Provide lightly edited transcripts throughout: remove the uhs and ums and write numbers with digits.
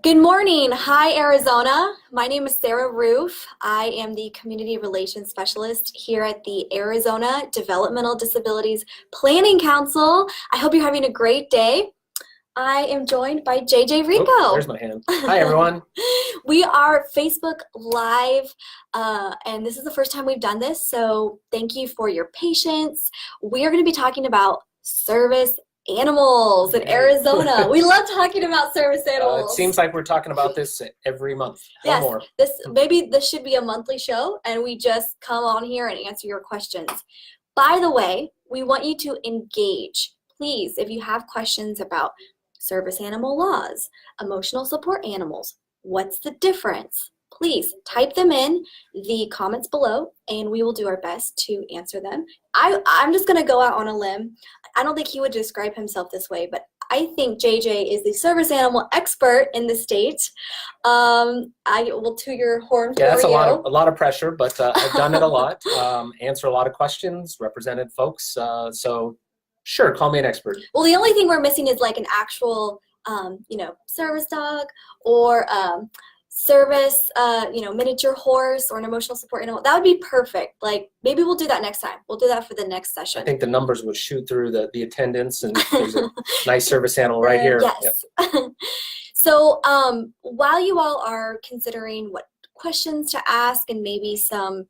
Good morning. Hi, Arizona. My name is Sarah Roof. I am the Community Relations Specialist here at the Arizona Developmental Disabilities Planning Council. I hope you're having a great day. I am joined by JJ Rico. Oh, there's my hand. Hi, everyone. We are Facebook Live, and this is the first time we've done this, so thank you for your patience. We are going to be talking about service animals in Arizona. We love talking about service animals. It seems like we're talking about this every month. Yes, or more. Maybe this should be a monthly show, and we just come on here and answer your questions. By the way, we want you to engage. Please, if you have questions about service animal laws, emotional support animals, what's the difference? Please type them in the comments below, and we will do our best to answer them. I'm just going to go out on a limb. I don't think he would describe himself this way, but I think JJ is the service animal expert in the state. I will toot your horn for you. Yeah, that's a lot of pressure, but I've done it a lot. Answer a lot of questions, represented folks. So sure, call me an expert. Well, the only thing we're missing is like an actual, service dog or service, miniature horse or an emotional support animal. That would be perfect. Like, maybe we'll do that next time. We'll do that for the next session. I think the numbers would shoot through the attendance, and there's a nice service animal right here. Yes. Yep. So while you all are considering what questions to ask and maybe some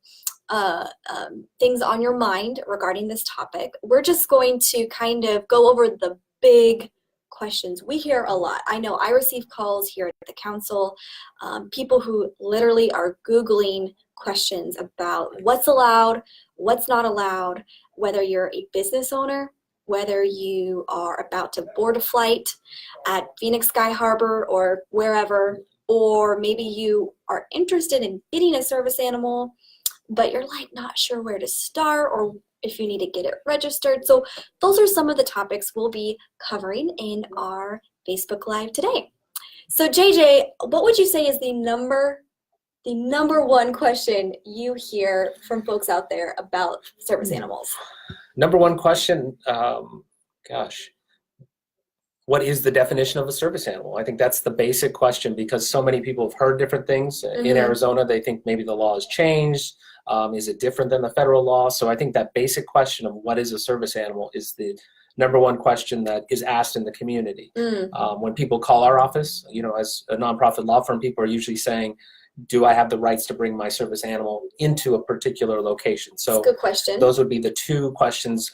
things on your mind regarding this topic, we're just going to kind of go over the big questions. We hear a lot. I know I receive calls here at the council, people who literally are Googling questions about what's allowed, what's not allowed, whether you're a business owner, whether you are about to board a flight at Phoenix Sky Harbor or wherever, or maybe you are interested in getting a service animal, but you're like not sure where to start or if you need to get it registered. So those are some of the topics we'll be covering in our Facebook Live today. So JJ, what would you say is the number one question you hear from folks out there about service animals? Number one question, what is the definition of a service animal? I think that's the basic question, because so many people have heard different things. In Arizona, they think maybe the law has changed. Is it different than the federal law? So I think that basic question of what is a service animal is the number one question that is asked in the community. When people call our office, as a nonprofit law firm, people are usually saying, do I have the rights to bring my service animal into a particular location? So that's a good question. Those would be the two questions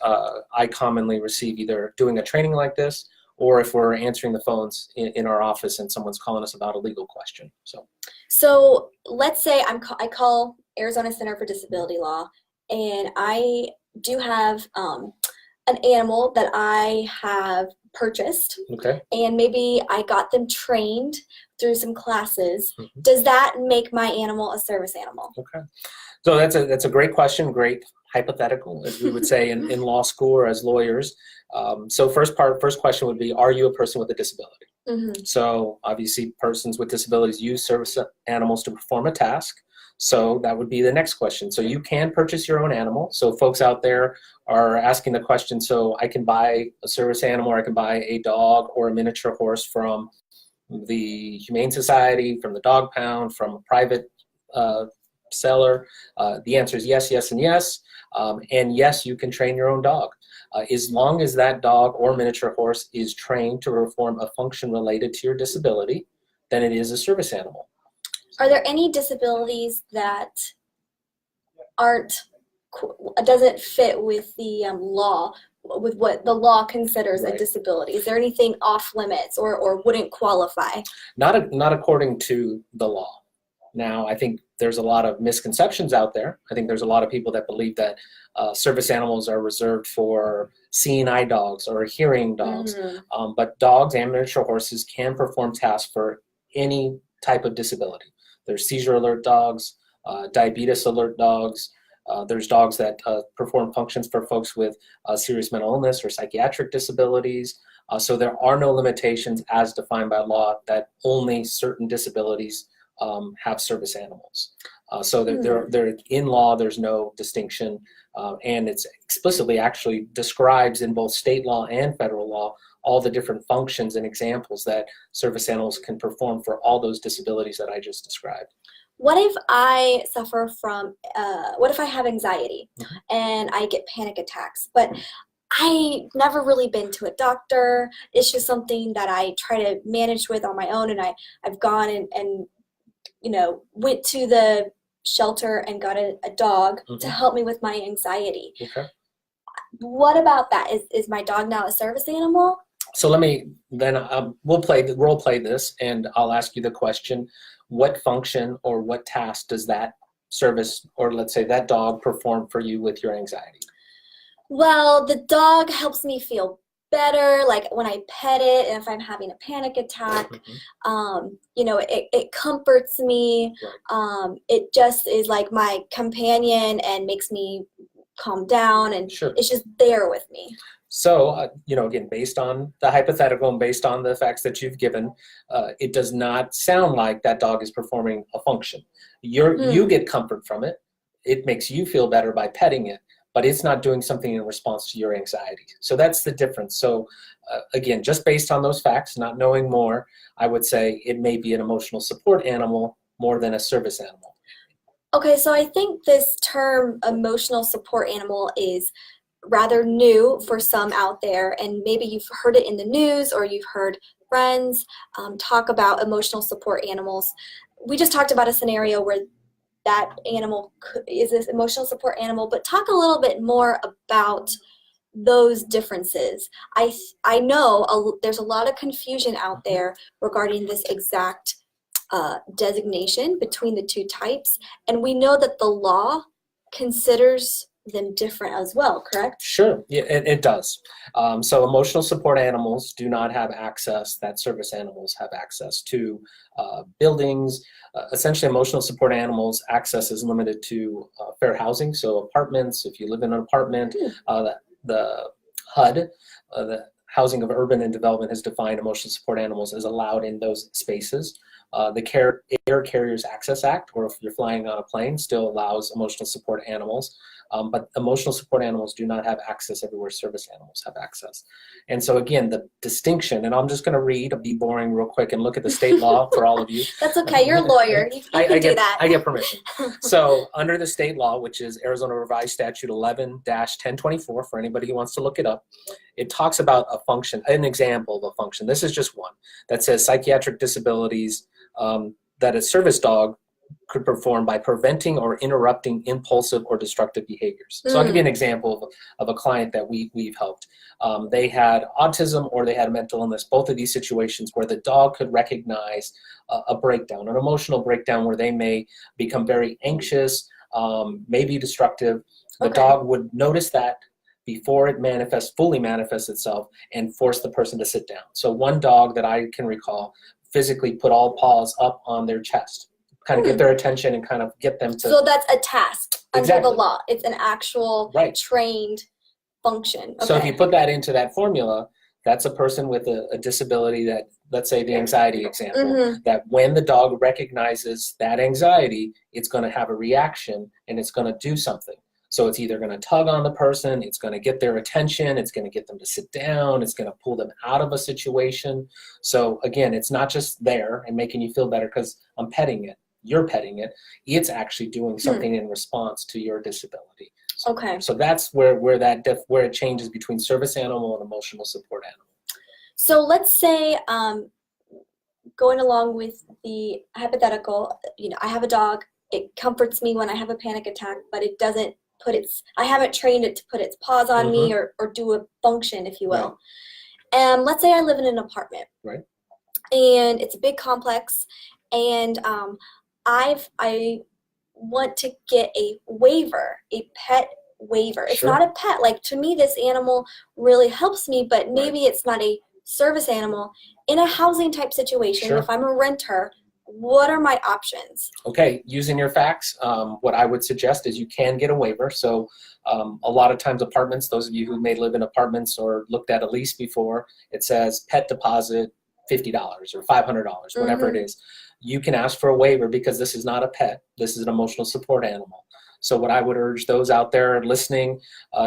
I commonly receive, either doing a training like this or if we're answering the phones in our office and someone's calling us about a legal question. So let's say I call Arizona Center for Disability Law, and I do have an animal that I have purchased. Okay. And maybe I got them trained through some classes. Does that make my animal a service animal? Okay. So that's a great question, great hypothetical, as we would say in law school or as lawyers. So first question would be, are you a person with a disability? So obviously persons with disabilities use service animals to perform a task. So that would be the next question. So you can purchase your own animal. So folks out there are asking the question, so I can buy a service animal, or I can buy a dog or a miniature horse from the Humane Society, from the dog pound, from a private seller. The answer is yes, yes, and yes. And yes, you can train your own dog. As long as that dog or miniature horse is trained to perform a function related to your disability, then it is a service animal. Are there any disabilities that doesn't fit with the law, with what the law considers a disability? Is there anything off limits or wouldn't qualify? Not according to the law. Now, I think there's a lot of misconceptions out there. I think there's a lot of people that believe that service animals are reserved for seeing eye dogs or hearing dogs. But dogs and miniature horses can perform tasks for any type of disability. There's seizure alert dogs, diabetes alert dogs. There's dogs that perform functions for folks with serious mental illness or psychiatric disabilities. So there are no limitations as defined by law that only certain disabilities have service animals. So they're in law, there's no distinction, and it's explicitly actually describes in both state law and federal law all the different functions and examples that service animals can perform for all those disabilities that I just described. What if I suffer from, what if I have anxiety and I get panic attacks, but I never really been to a doctor. It's just something that I try to manage with on my own, and I've gone and went to the shelter and got a dog to help me with my anxiety. Okay. What about that? Is my dog now a service animal? So let me then we'll role play this, and I'll ask you the question: what function or what task does that service, or let's say that dog, perform for you with your anxiety? Well, the dog helps me feel better, like when I pet it, and if I'm having a panic attack, it comforts me. It just is like my companion and makes me calm down, and it's just there with me. So, again, based on the hypothetical and based on the facts that you've given, it does not sound like that dog is performing a function. You get comfort from it. It makes you feel better by petting it, but it's not doing something in response to your anxiety. So that's the difference. So again, just based on those facts, not knowing more, I would say it may be an emotional support animal more than a service animal. Okay, so I think this term emotional support animal is rather new for some out there, and maybe you've heard it in the news or you've heard friends talk about emotional support animals. We just talked about a scenario where that animal is this emotional support animal, but talk a little bit more about those differences. I know there's a lot of confusion out there regarding this exact designation between the two types, and we know that the law considers them different as well, correct? Sure, yeah, it does. So emotional support animals do not have access that service animals have access to buildings. Essentially, emotional support animals access is limited to fair housing, so apartments. If you live in an apartment, the HUD, the Housing of Urban and Development, has defined emotional support animals as allowed in those spaces. The Air Carriers Access Act, or if you're flying on a plane, still allows emotional support animals. But emotional support animals do not have access everywhere service animals have access. And so again, the distinction, and I'm just going to read, I'll be boring real quick and look at the state law for all of you. That's okay, you're a lawyer, you can do that. I get permission. So under the state law, which is Arizona Revised Statute 11-1024, for anybody who wants to look it up, it talks about a function, an example of a function. This is just one that says psychiatric disabilities that a service dog could perform by preventing or interrupting impulsive or destructive behaviors. So I'll give you an example of a client that we've helped. They had autism or they had a mental illness, both of these situations where the dog could recognize a breakdown, an emotional breakdown where they may become very anxious, maybe destructive. The dog would notice that before it fully manifests itself and force the person to sit down. So one dog that I can recall physically put all paws up on their chest, kind of get their attention and kind of get them to... So that's a task under the law. It's an actual trained function. Okay. So if you put that into that formula, that's a person with a disability that, let's say the anxiety example, that when the dog recognizes that anxiety, it's going to have a reaction and it's going to do something. So it's either going to tug on the person, it's going to get their attention, it's going to get them to sit down, it's going to pull them out of a situation. So again, it's not just there and making you feel better because I'm petting it, you're petting it. It's actually doing something in response to your disability. So that's where it changes between service animal and emotional support animal. So let's say, going along with the hypothetical, I have a dog. It comforts me when I have a panic attack, but it doesn't I haven't trained it to put its paws on me or do a function, if you will. And let's say I live in an apartment. Right. And it's a big complex, and I want to get a waiver, a pet waiver. It's not a pet. Like, to me, this animal really helps me, but maybe it's not a service animal. In a housing type situation, if I'm a renter, what are my options? Okay, using your facts, what I would suggest is you can get a waiver. So a lot of times apartments, those of you who may live in apartments or looked at a lease before, it says pet deposit $50 or $500, whatever it is. You can ask for a waiver because this is not a pet. This is an emotional support animal. So what I would urge those out there listening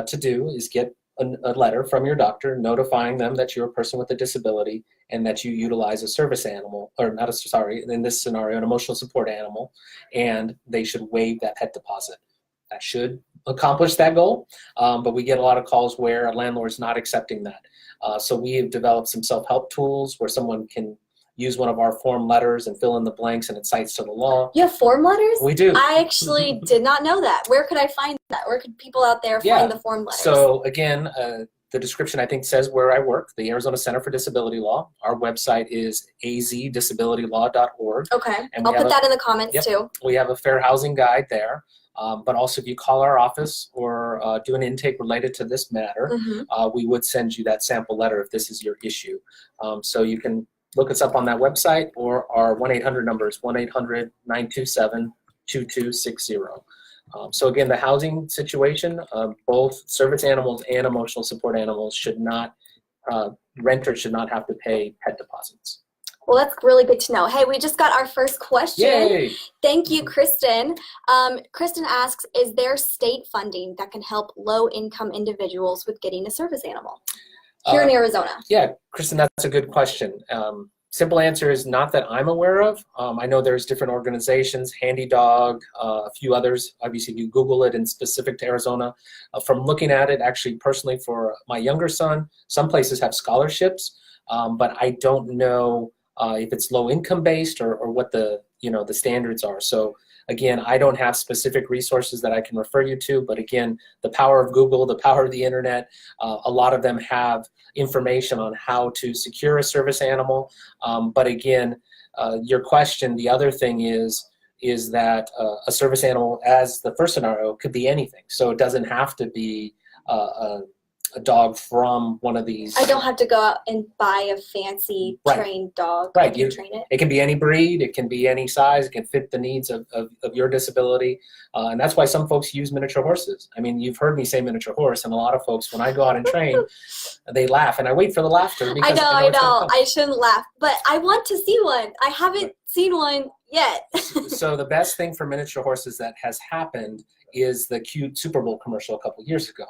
to do is get a letter from your doctor notifying them that you're a person with a disability and that you utilize a service animal, or not a, sorry, in this scenario, an emotional support animal, and they should waive that pet deposit. That should accomplish that goal, but we get a lot of calls where a landlord is not accepting that. So we have developed some self-help tools where someone can use one of our form letters and fill in the blanks, and it cites to the law. You have form letters? We do. I actually did not know that. Where could I find that? Where could people out there find the form letters? So again, the description I think says where I work, the Arizona Center for Disability Law. Our website is azdisabilitylaw.org. Okay, I'll put that in the comments too. We have a fair housing guide there. But also if you call our office or do an intake related to this matter, we would send you that sample letter if this is your issue. So you can look us up on that website, or our 1-800 number is 1-800-927-2260. So again, the housing situation, both service animals and emotional support animals should not, renters should not have to pay pet deposits. Well, that's really good to know. Hey, we just got our first question. Yay. Thank you, Kristen. Kristen asks, is there state funding that can help low-income individuals with getting a service animal here in Arizona? Yeah, Kristen, that's a good question. Simple answer is not that I'm aware of. I know there's different organizations, Handy Dog, a few others. Obviously, if you Google it and specific to Arizona. From looking at it, actually, personally, for my younger son, some places have scholarships, but I don't know if it's low income based or what the standards are. So again, I don't have specific resources that I can refer you to, but again, the power of Google, the power of the internet, a lot of them have information on how to secure a service animal. But again, your question, the other thing is that a service animal, as the first scenario, could be anything. So it doesn't have to be a dog from one of these. I don't have to go out and buy a fancy trained dog. Right. I can train it. It can be any breed. It can be any size. It can fit the needs of your disability. And that's why some folks use miniature horses. I mean, you've heard me say miniature horse, and a lot of folks, when I go out and train, they laugh, and I wait for the laughter. Because I know. I shouldn't laugh, but I want to see one. I haven't seen one yet. So the best thing for miniature horses that has happened is the cute Super Bowl commercial a couple years ago.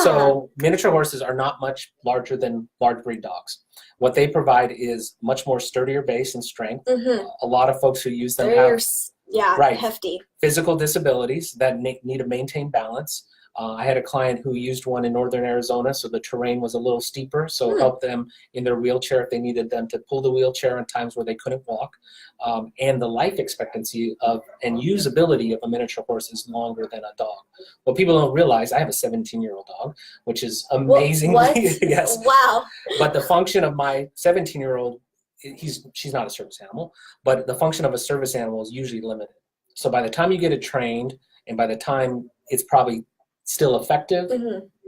So miniature horses are not much larger than large breed dogs. What they provide is much more sturdier base and strength. A lot of folks who use them have hefty physical disabilities that need to maintain balance. I had a client who used one in northern Arizona, so the terrain was a little steeper, so it helped them in their wheelchair if they needed them to pull the wheelchair in times where they couldn't walk. And the life expectancy and usability of a miniature horse is longer than a dog. What people don't realize, I have a 17-year-old dog, which is amazing. What? Yes. Wow. But the function of my 17-year-old, she's not a service animal, but the function of a service animal is usually limited. So by the time you get it trained, and by the time it's probably still effective,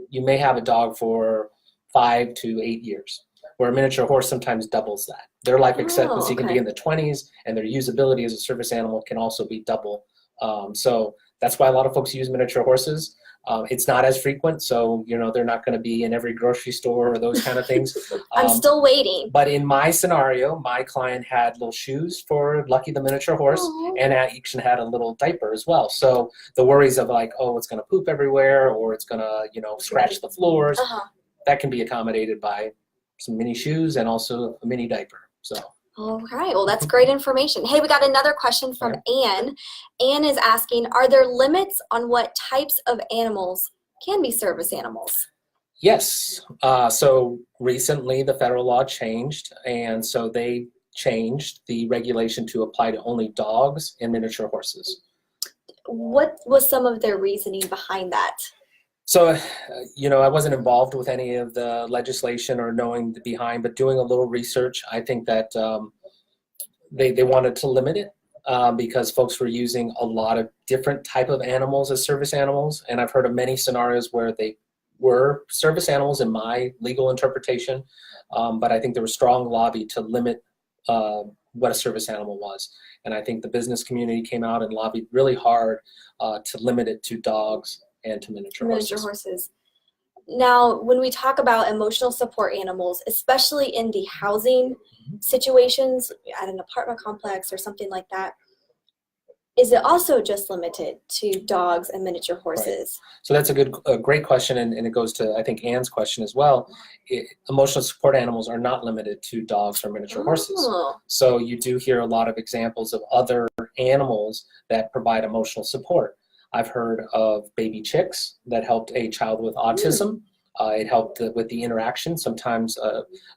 you may have a dog for 5 to 8 years, where a miniature horse sometimes doubles that. Their life expectancy can be in the 20s, and their usability as a service animal can also be double. So that's why a lot of folks use miniature horses. It's not as frequent, so they're not going to be in every grocery store or those kind of things. I'm still waiting. But in my scenario, my client had little shoes for Lucky the miniature horse, and each had a little diaper as well. So the worries of like, oh, it's going to poop everywhere, or it's going to scratch the floors, that can be accommodated by some mini shoes and also a mini diaper. So. All right. Well, that's great information. Hey, we got another question from Anne. Anne is asking, are there limits on what types of animals can be service animals? Yes. So recently the federal law changed, and so they changed the regulation to apply to only dogs and miniature horses. What was some of their reasoning behind that? So, I wasn't involved with any of the legislation or knowing the behind, but doing a little research, I think that they wanted to limit it because folks were using a lot of different type of animals as service animals. And I've heard of many scenarios where they were service animals in my legal interpretation, but I think there was strong lobby to limit what a service animal was. And I think the business community came out and lobbied really hard to limit it to dogs and to miniature horses. Now, when we talk about emotional support animals, especially in the housing situations at an apartment complex or something like that, is it also just limited to dogs and miniature horses? Right. So that's a great question, and it goes to, I think, Anne's question as well. Emotional support animals are not limited to dogs or miniature horses. So you do hear a lot of examples of other animals that provide emotional support. I've heard of baby chicks that helped a child with autism. It helped with the interaction. Sometimes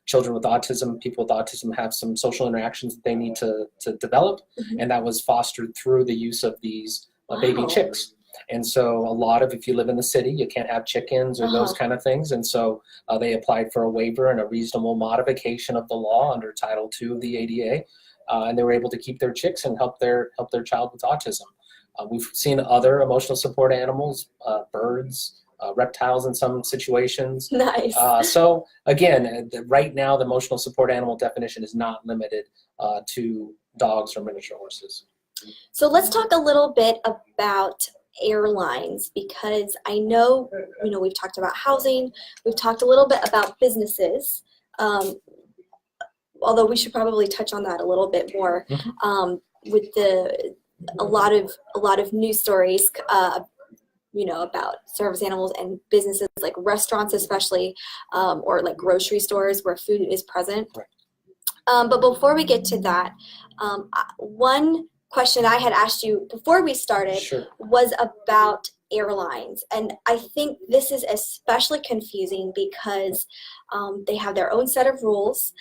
children with autism, people with autism have some social interactions that they need to develop, and that was fostered through the use of these baby chicks. And so a lot of, if you live in the city, you can't have chickens or those kind of things. And so they applied for a waiver and a reasonable modification of the law under Title II of the ADA, and they were able to keep their chicks and help their child with autism. We've seen other emotional support animals, birds, reptiles in some situations. Nice. So again, right now the emotional support animal definition is not limited to dogs or miniature horses. So let's talk a little bit about airlines, because I know, we've talked about housing, we've talked a little bit about businesses, although we should probably touch on that a little bit more with a lot of news stories about service animals and businesses like restaurants especially, or like grocery stores where food is present. Right. But before we get to that, one question I had asked you before we started was about airlines. And I think this is especially confusing because they have their own set of rules.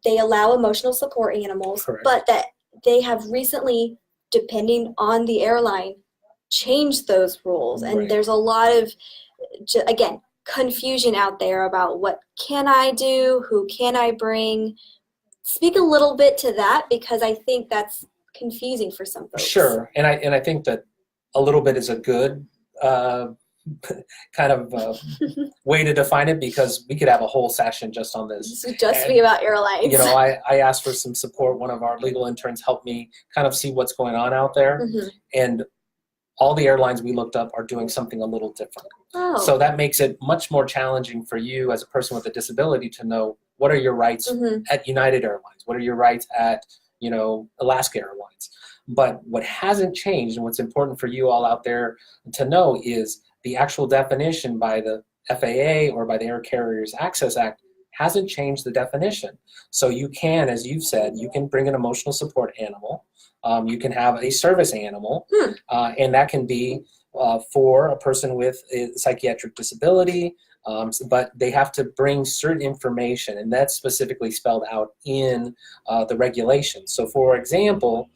They allow emotional support animals, but that they have recently, depending on the airline, changed those rules. And there's a lot of, again, confusion out there about what can I do, who can I bring. Speak a little bit to that, because I think that's confusing for some folks. Sure, and I think that a little bit is a good kind of way to define it, because we could have a whole session just on this. This would just be about airlines. I asked for some support. One of our legal interns helped me kind of see what's going on out there, and all the airlines we looked up are doing something a little different. So that makes it much more challenging for you as a person with a disability to know what are your rights at United Airlines, what are your rights at Alaska Airlines. But what hasn't changed, and what's important for you all out there to know, is the actual definition by the FAA or by the Air Carriers Access Act hasn't changed the definition. So you can, as you've said, you can bring an emotional support animal. You can have a service animal, and that can be for a person with a psychiatric disability, but they have to bring certain information, and that's specifically spelled out in the regulations. So for example,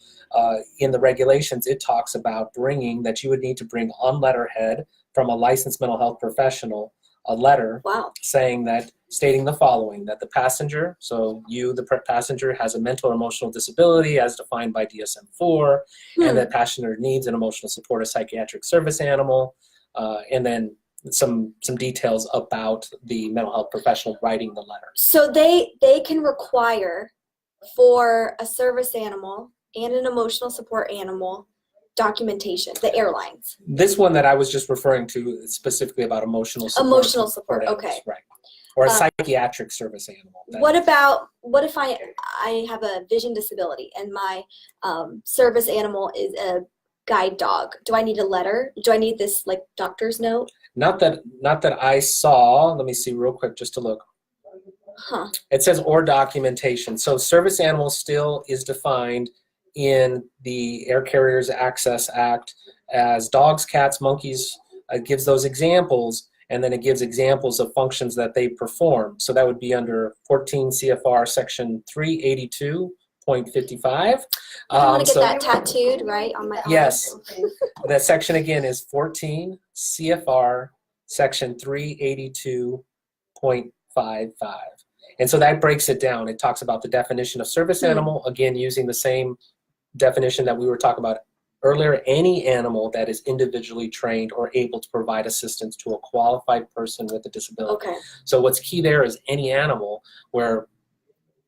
in the regulations, it talks about bringing that you would need to bring on letterhead from a licensed mental health professional a letter stating the following: that the passenger, so you, the passenger, has a mental or emotional disability as defined by DSM-4, and that passenger needs an emotional support, a psychiatric service animal, and then some details about the mental health professional writing the letter. So they can require for a service animal and an emotional support animal documentation, the airlines. This one that I was just referring to is specifically about emotional support. Emotional support, animals, okay. Right. Or a psychiatric service animal. What if I have a vision disability and my service animal is a guide dog? Do I need a letter? Do I need this like doctor's note? Not that I saw. Let me see real quick just to look. It says or documentation. So service animal still is defined in the Air Carriers Access Act as dogs, cats, monkeys. It gives those examples, and then it gives examples of functions that they perform. So that would be under 14 CFR section 382.55. I want to get that tattooed, right, on my arm. Yes. That section again is 14 CFR section 382.55. And so that breaks it down. It talks about the definition of service animal, again using the same definition that we were talking about earlier: any animal that is individually trained or able to provide assistance to a qualified person with a disability. Okay. So what's key there is any animal, where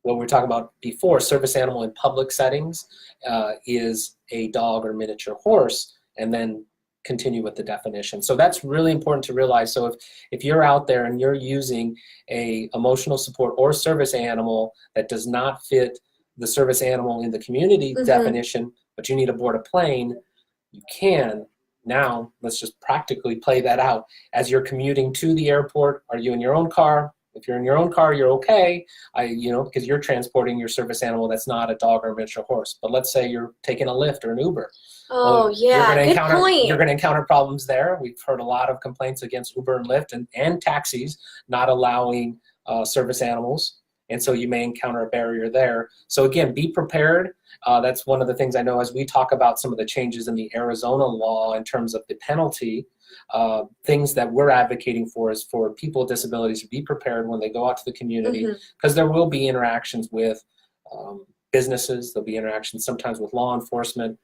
what we were talking about before, service animal in public settings is a dog or miniature horse, and then continue with the definition. So that's really important to realize. So if you're out there and you're using a emotional support or service animal that does not fit the service animal in the community definition, but you need to board a plane, you can. Now, let's just practically play that out. As you're commuting to the airport, are you in your own car? If you're in your own car, you're okay, because you're transporting your service animal that's not a dog or a miniature horse. But let's say you're taking a Lyft or an Uber. Oh, Well, yeah, good point. You're going to encounter problems there. We've heard a lot of complaints against Uber and Lyft and taxis not allowing service animals. And so you may encounter a barrier there. So again, be prepared. That's one of the things I know as we talk about some of the changes in the Arizona law in terms of the penalty. Things that we're advocating for is for people with disabilities to be prepared when they go out to the community, because there will be interactions with businesses, there'll be interactions sometimes with law enforcement.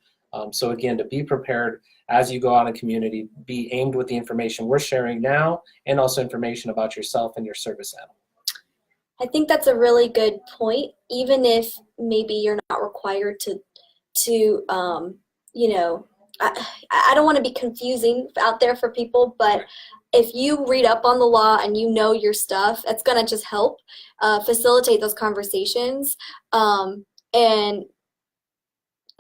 So again, to be prepared as you go out in the community, be aimed with the information we're sharing now and also information about yourself and your service animal. I think that's a really good point. Even if maybe you're not required to I don't want to be confusing out there for people, but if you read up on the law and you know your stuff, that's going to just help facilitate those conversations. And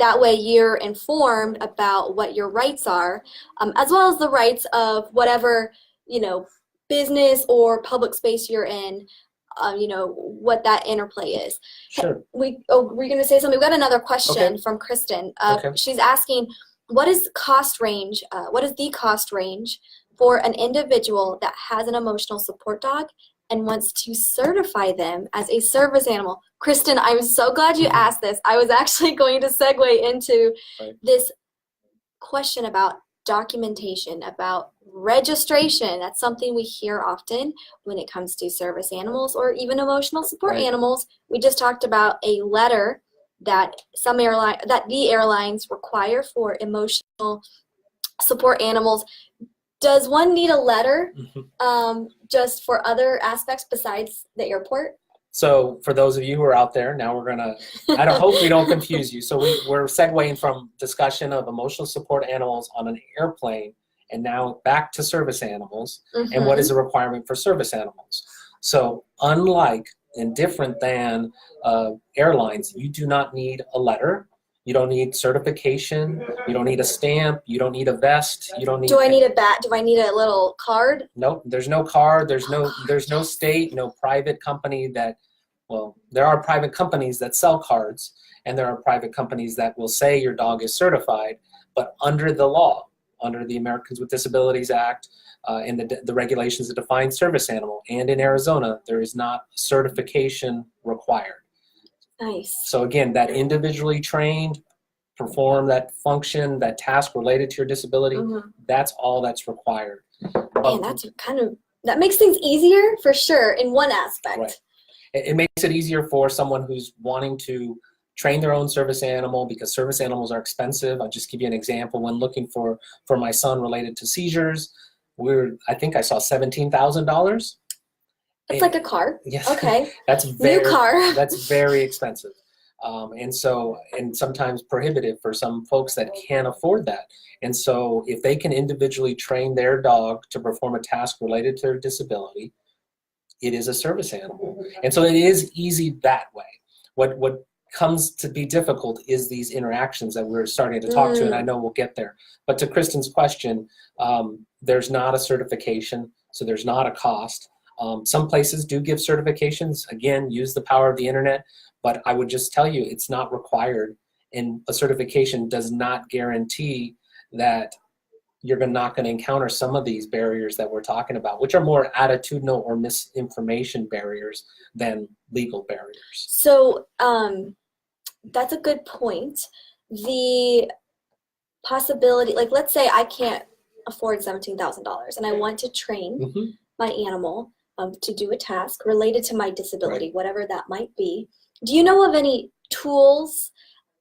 that way you're informed about what your rights are, as well as the rights of whatever, business or public space you're in. What that interplay is. Sure. We're going to say something. We've got another question from Kristen. She's asking, what is the cost range for an individual that has an emotional support dog and wants to certify them as a service animal? Kristen, I'm so glad you asked this. I was actually going to segue into this question about documentation, about registration. That's something we hear often when it comes to service animals or even emotional support animals. We just talked about a letter that the airlines require for emotional support animals. Does one need a letter just for other aspects besides the airport? So for those of you who are out there, now we're going to, I hope we don't confuse you. So we're segueing from discussion of emotional support animals on an airplane and now back to service animals and what is a requirement for service animals. So unlike and different than airlines, you do not need a letter. You don't need certification. You don't need a stamp. You don't need a vest. You don't need. Do I need a bat? Do I need a little card? Nope. There's no card. There's no state, no private company that. Well, there are private companies that sell cards, and there are private companies that will say your dog is certified. But under the law, under the Americans with Disabilities Act, and the regulations that define service animal, and in Arizona, there is not certification required. Nice. So again, that individually trained, perform that function, that task related to your disability, that's all that's required. And that makes things easier for sure in one aspect. Right. It makes it easier for someone who's wanting to train their own service animal because service animals are expensive. I'll just give you an example. When looking for my son related to seizures, I think I saw $17,000. It's like a car. Yes. Okay. New car. That's very expensive. And sometimes prohibitive for some folks that can't afford that. And so if they can individually train their dog to perform a task related to their disability, it is a service animal. And so it is easy that way. What comes to be difficult is these interactions that we're starting to talk to, and I know we'll get there. But to Kristen's question, there's not a certification, so there's not a cost. Some places do give certifications. Again, use the power of the internet, but I would just tell you it's not required, and a certification does not guarantee that you're not going to encounter some of these barriers that we're talking about, which are more attitudinal or misinformation barriers than legal barriers. So that's a good point. The possibility, like let's say I can't afford $17,000 and I want to train my animal to do a task related to my disability, whatever that might be. Do you know of any tools,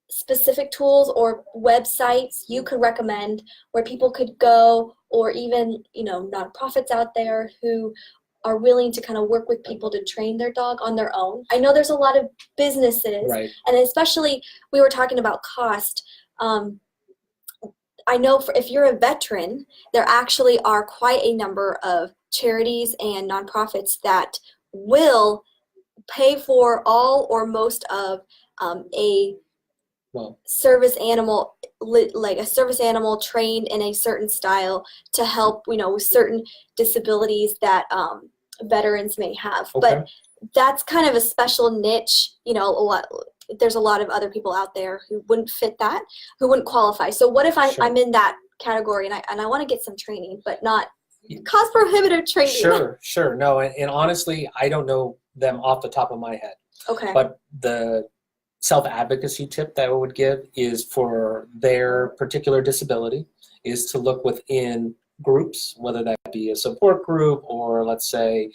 specific tools or websites you could recommend where people could go, or even, nonprofits out there who are willing to kind of work with people to train their dog on their own? I know there's a lot of businesses, and especially we were talking about cost. I know if you're a veteran, there actually are quite a number of charities and nonprofits that will pay for all or most of a Well, service animal, like a service animal trained in a certain style to help, with certain disabilities that veterans may have. okay. But that's kind of a special niche. There's a lot of other people out there who wouldn't fit that, who wouldn't qualify. So what if Sure. I'm in that category and I want to get some training, but not cost prohibitive training? Sure. No, and honestly, I don't know them off the top of my head. Okay. But the self-advocacy tip that I would give is for their particular disability is to look within groups, whether that be a support group or let's say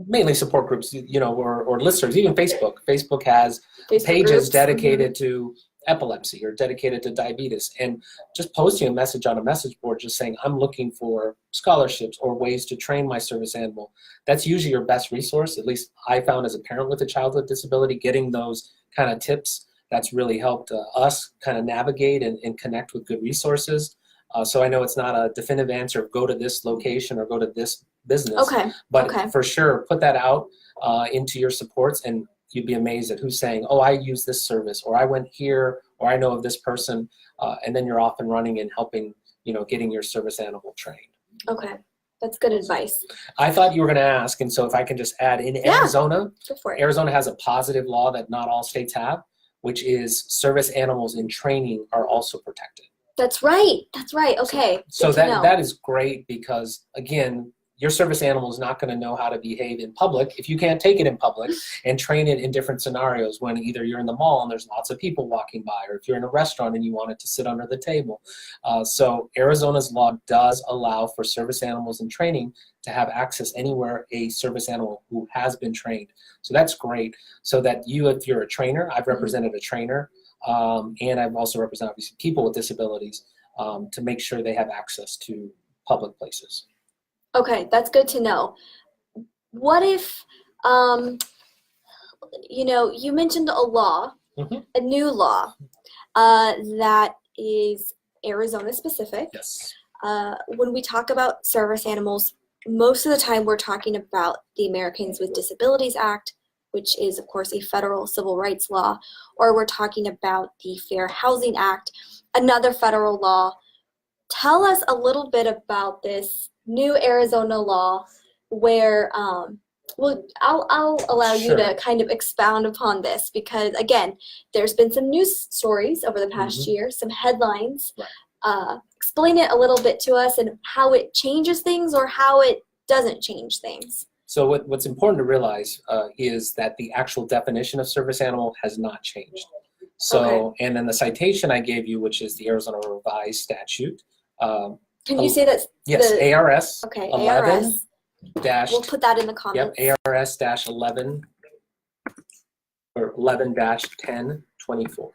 mainly support groups, or listservs, even Facebook. Facebook has pages groups. dedicated to epilepsy or dedicated to diabetes, and just posting a message on a message board just saying, I'm looking for scholarships or ways to train my service animal. That's usually your best resource. At least I found as a parent with a child with disability, getting those kind of tips, that's really helped us kind of navigate and connect with good resources. So I know it's not a definitive answer of go to this location or go to this business. Okay. But for sure, put that out into your supports, and you'd be amazed at who's saying, oh, I use this service, or I went here, or I know of this person, and then you're off and running and helping, getting your service animal trained. Okay. That's good advice. I thought you were going to ask, and so if I can just add, in Arizona, go for it. Arizona has a positive law that not all states have, which is service animals in training are also protected. That's right. Okay. So that is great because, again, your service animal is not going to know how to behave in public if you can't take it in public and train it in different scenarios when either you're in the mall and there's lots of people walking by, or if you're in a restaurant and you want it to sit under the table. So Arizona's law does allow for service animals in training to have access anywhere a service animal who has been trained. So that's great. So that if you're a trainer, I've represented a trainer, and I've also represented obviously people with disabilities to make sure they have access to public places. Okay, that's good to know. What if, you mentioned a law, a new law that is Arizona specific. Yes. When we talk about service animals, most of the time we're talking about the Americans with Disabilities Act, which is, of course, a federal civil rights law, or we're talking about the Fair Housing Act, another federal law. Tell us a little bit about this new Arizona law where, I'll allow you to kind of expound upon this because, again, there's been some news stories over the past year, some headlines. Right. Explain it a little bit to us and how it changes things or how it doesn't change things. So what's important to realize is that the actual definition of service animal has not changed. So, and then the citation I gave you, which is the Arizona Revised Statute. Can you say that? Yes, ARS. Okay, 11 ARS. We'll put that in the comments. Yep, ARS-11 or 11-1024.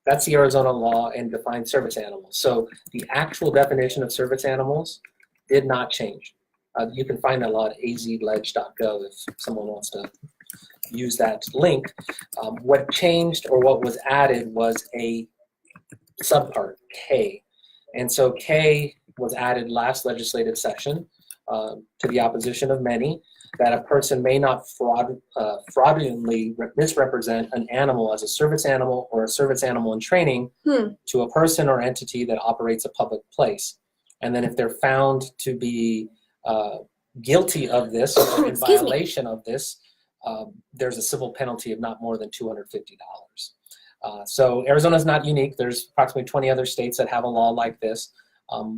That's the Arizona law and defined service animals. So the actual definition of service animals did not change. You can find that law at azledge.gov if someone wants to use that link. What changed or what was added was a subpart, K. And so K was added last legislative session to the opposition of many, that a person may not fraudulently misrepresent an animal as a service animal or a service animal in training to a person or entity that operates a public place. And then if they're found to be guilty of this or in violation of this, there's a civil penalty of not more than $250. So Arizona's not unique. There's approximately 20 other states that have a law like this.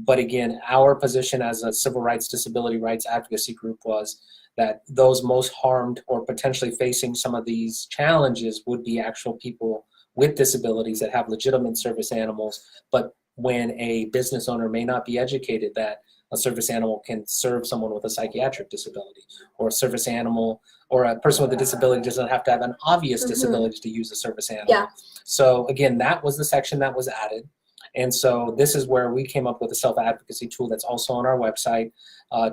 But again, our position as a civil rights, disability rights advocacy group was that those most harmed or potentially facing some of these challenges would be actual people with disabilities that have legitimate service animals. But when a business owner may not be educated that a service animal can serve someone with a psychiatric disability, or a service animal, or a person with a disability doesn't have to have an obvious disability to use a service animal. Yeah. So again, that was the section that was added. And so this is where we came up with a self-advocacy tool that's also on our website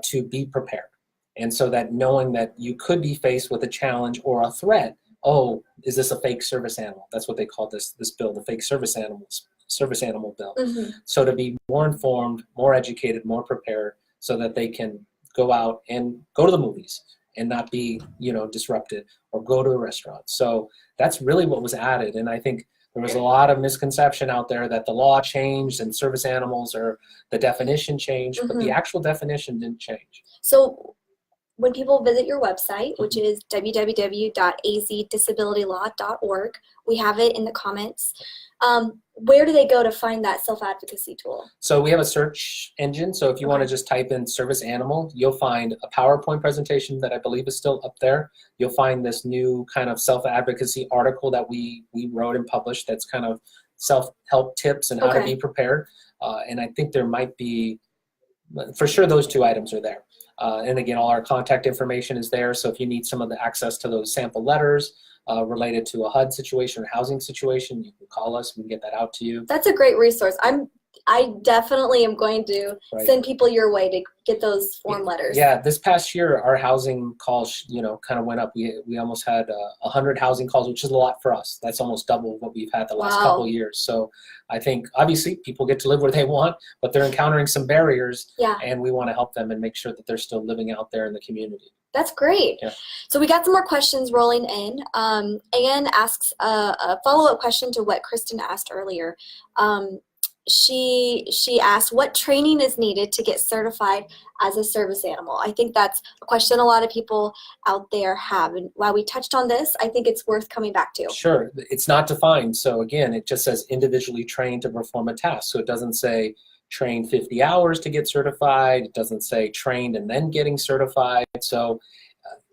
to be prepared. And so that knowing that you could be faced with a challenge or a threat, oh, is this a fake service animal? That's what they call this bill, the fake service animal bill. So to be more informed, more educated, more prepared, so that they can go out and go to the movies and not be, disrupted, or go to a restaurant. So that's really what was added. And I think there was a lot of misconception out there that the law changed and service animals, or the definition changed, but the actual definition didn't change. So when people visit your website, which is www.azdisabilitylaw.org, we have it in the comments. Where do they go to find that self-advocacy tool? So we have a search engine. So if you want to just type in service animal, you'll find a PowerPoint presentation that I believe is still up there. You'll find this new kind of self-advocacy article that we wrote and published that's kind of self-help tips and how to be prepared. And I think there might be, for sure, those two items are there. And again, all our contact information is there. So if you need some of the access to those sample letters related to a HUD situation or housing situation, you can call us. We can get that out to you. That's a great resource. I definitely am going to send people your way to get those form letters. Yeah, this past year, our housing calls, kind of went up. We almost had 100 housing calls, which is a lot for us. That's almost double what we've had the last couple of years. So I think, obviously, people get to live where they want, but they're encountering some barriers, and we want to help them and make sure that they're still living out there in the community. That's great. Yeah. So we got some more questions rolling in. Anne asks a follow-up question to what Kristen asked earlier. She asked, what training is needed to get certified as a service animal? I think that's a question a lot of people out there have. And while we touched on this, I think it's worth coming back to. Sure. It's not defined. So again, it just says individually trained to perform a task. So it doesn't say train 50 hours to get certified. It doesn't say trained and then getting certified. So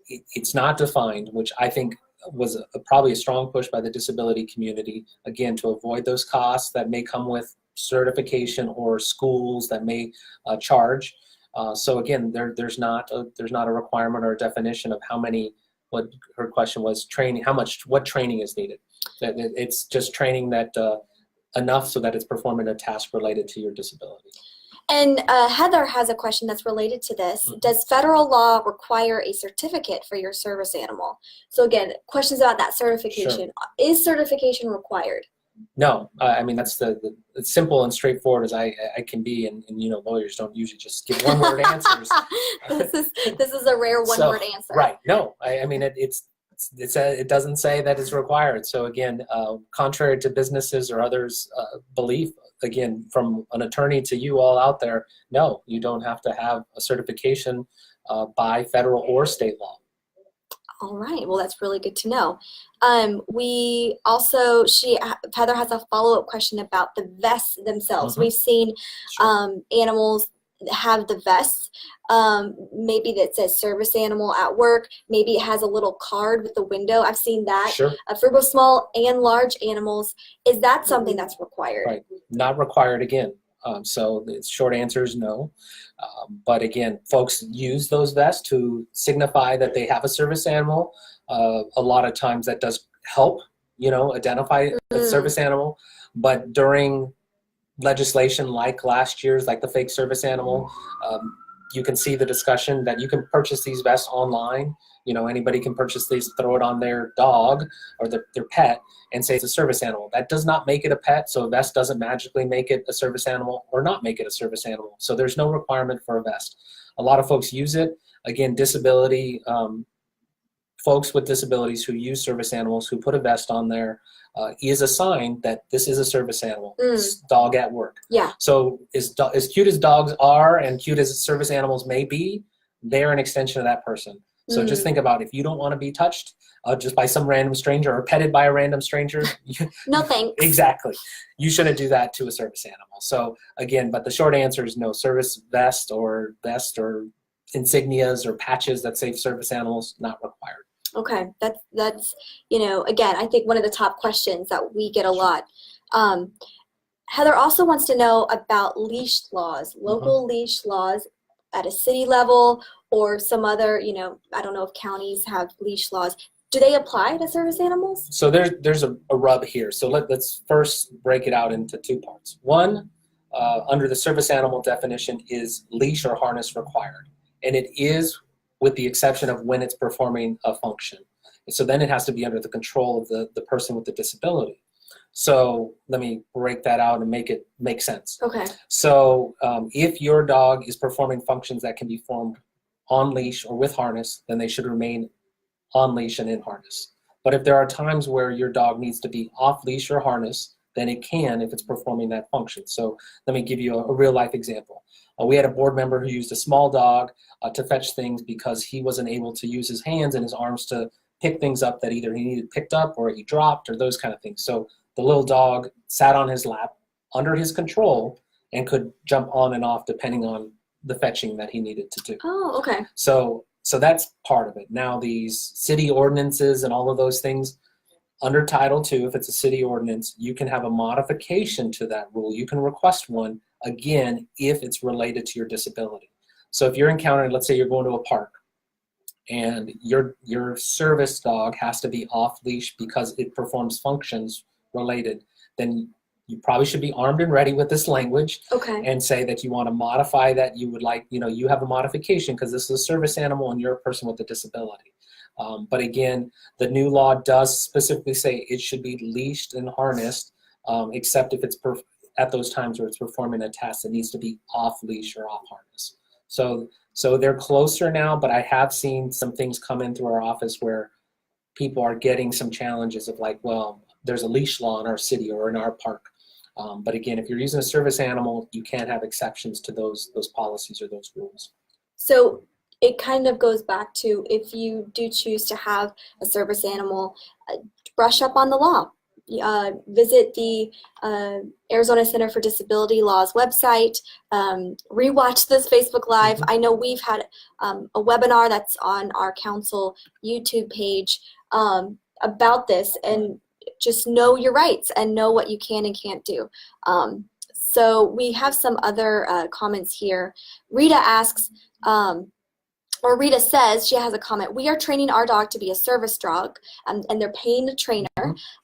it's not defined, which I think was probably a strong push by the disability community, again, to avoid those costs that may come with certification or schools that may charge. So again, there's not a requirement or a definition of how many. What her question was, training. What training is needed? That it's just training that enough so that it's performing a task related to your disability. And Heather has a question that's related to this. Does federal law require a certificate for your service animal? So again, questions about that certification. Sure. Is certification required? No, I mean, that's the as simple and straightforward as I can be, and lawyers don't usually just give one-word answers. this is a rare one-word answer. Right. No, I mean, it doesn't say that it's required. So again, contrary to businesses or others' belief, again, from an attorney to you all out there, no, you don't have to have a certification by federal or state law. All right. Well, that's really good to know. We also, Heather has a follow-up question about the vests themselves. We've seen animals have the vests. Maybe that says service animal at work. Maybe it has a little card with the window. I've seen that. Sure. For both small and large animals. Is that something that's required? Right. Not required again. So the short answer is no. But again, folks use those vests to signify that they have a service animal. A lot of times that does help, identify a service animal. But during legislation like last year's, like the fake service animal, you can see the discussion that you can purchase these vests online. Anybody can purchase these, throw it on their dog or their pet and say it's a service animal. That does not make it a pet, so a vest doesn't magically make it a service animal or not make it a service animal. So there's no requirement for a vest. A lot of folks use it. Again, folks with disabilities who use service animals, who put a vest on there, is a sign that this is a service animal, dog at work. Yeah. So as cute as dogs are and cute as service animals may be, they're an extension of that person. So just think about, if you don't want to be touched just by some random stranger or petted by a random stranger. No thanks. Exactly. You shouldn't do that to a service animal. So again, but the short answer is no. Service vest or insignias or patches that say service animals, not required. Okay, that's again, I think one of the top questions that we get a lot. Heather also wants to know about leash laws, local leash laws at a city level or some other, I don't know if counties have leash laws. Do they apply to service animals? So there's a rub here. So let's first break it out into two parts. One, under the service animal definition, is leash or harness required, and it is with the exception of when it's performing a function. And so then it has to be under the control of the person with the disability. So let me break that out and make it make sense. Okay. So if your dog is performing functions that can be performed on leash or with harness, then they should remain on leash and in harness. But if there are times where your dog needs to be off leash or harness, then it can if it's performing that function. So let me give you a real life example. We had a board member who used a small dog to fetch things because he wasn't able to use his hands and his arms to pick things up that either he needed picked up or he dropped or those kind of things. So the little dog sat on his lap under his control and could jump on and off depending on the fetching that he needed to do. Oh, okay. So that's part of it. Now these city ordinances and all of those things, under Title II, if it's a city ordinance, you can have a modification to that rule. You can request one, again, if it's related to your disability. So if you're encountering, let's say you're going to a park, and your service dog has to be off leash because it performs functions related, then you probably should be armed and ready with this language. Okay. And say that you want to modify that. You would like, you have a modification because this is a service animal and you're a person with a disability. But again, the new law does specifically say it should be leashed and harnessed, except if it's at those times where it's performing a task that needs to be off leash or off harness. So they're closer now, but I have seen some things come in through our office where people are getting some challenges of like, well, there's a leash law in our city or in our park. But again, if you're using a service animal, you can't have exceptions to those policies or those rules. So it kind of goes back to, if you do choose to have a service animal, brush up on the law. Visit the Arizona Center for Disability Laws website. Rewatch this Facebook Live. I know we've had a webinar that's on our council YouTube page about this, and just know your rights and know what you can and can't do. So we have some other comments here. Rita asks, or Rita says, she has a comment, we are training our dog to be a service dog, and they're paying a trainer.